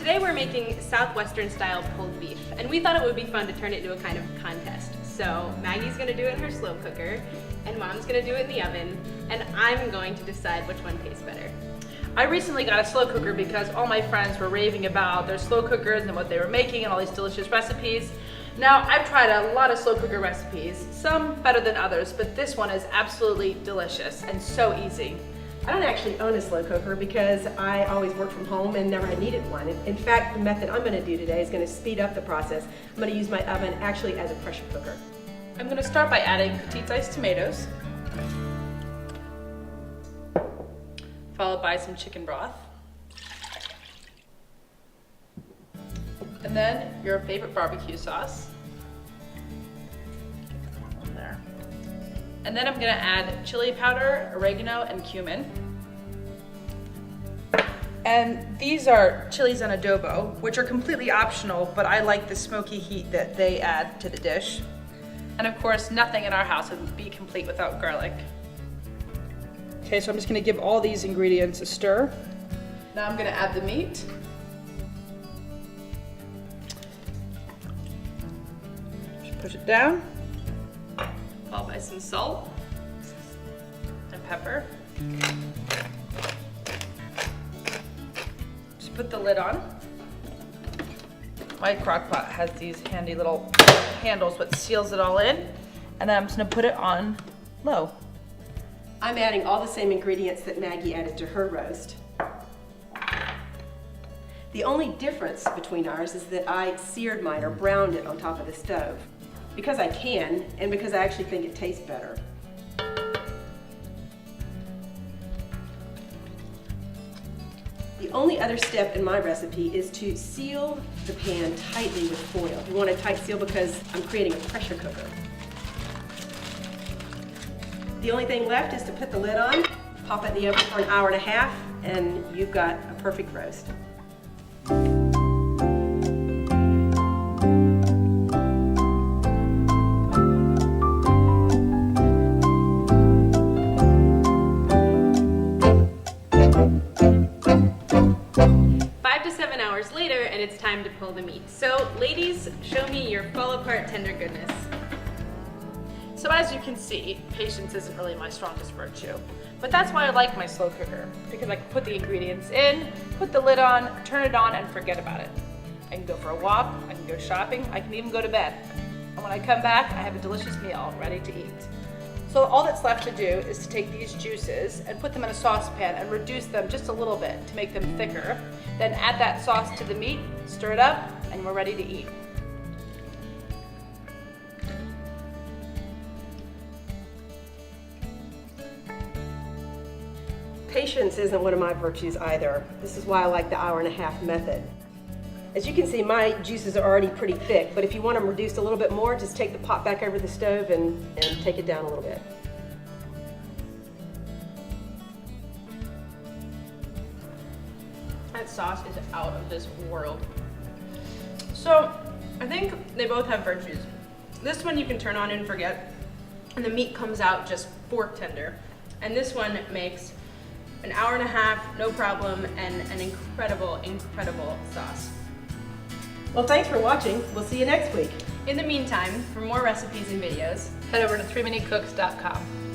today we're making Southwestern style pulled beef, and we thought it would be fun to turn it into a kind of contest. So Maggie's gonna do it in her slow cooker, and Mom's gonna do it in the oven, and I'm going to decide which one tastes better. I recently got a slow cooker because all my friends were raving about their slow cookers and what they were making and all these delicious recipes. Now, I've tried a lot of slow cooker recipes, some better than others, but this one is absolutely delicious and so easy. I don't actually own a slow cooker because I always work from home and never needed one. In fact, the method I'm going to do today is going to speed up the process. I'm going to use my oven actually as a pressure cooker. I'm going to start by adding Keet diced tomatoes, followed by some chicken broth, and then your favorite barbecue sauce. On there. And then I'm going to add chili powder, oregano, and cumin. And these are chilies on adobo, which are completely optional, but I like the smoky heat that they add to the dish. And of course, nothing in our house would be complete without garlic. Okay, so I'm just gonna give all these ingredients a stir. Now I'm gonna add the meat. Just push it down. Followed by some salt and pepper. Just put the lid on. My crock pot has these handy little handles which seals it all in. And then I'm just gonna put it on low. I'm adding all the same ingredients that Maggie added to her roast. The only difference between ours is that I seared mine or browned it on top of the stove. Because I can, and because I actually think it tastes better. The only other step in my recipe is to seal the pan tightly with foil. You want a tight seal because I'm creating a pressure cooker. The only thing left is to put the lid on, pop it in the oven for an hour and a half, and you've got a perfect roast. Later, and it's time to pull the meat. So ladies, show me your fall apart tender goodness. So as you can see, patience isn't really my strongest virtue. But that's why I like my slow cooker, because I can put the ingredients in, put the lid on, turn it on, and forget about it. I can go for a walk, I can go shopping, I can even go to bed. And when I come back, I have a delicious meal ready to eat. So all that's left to do is to take these juices and put them in a saucepan and reduce them just a little bit to make them thicker. Then add that sauce to the meat, stir it up, and we're ready to eat. Patience isn't one of my virtues either. This is why I like the hour and a half method. As you can see, my juices are already pretty thick, but if you want them reduced a little bit more, just take the pot back over the stove and take it down a little bit. That sauce is out of this world. So, I think they both have virtues. This one you can turn on and forget, and the meat comes out just fork tender. And this one makes an hour and a half, no problem, and an incredible, incredible sauce. Well, thanks for watching. We'll see you next week. In the meantime, for more recipes and videos, Head over to 3minutecooks.com.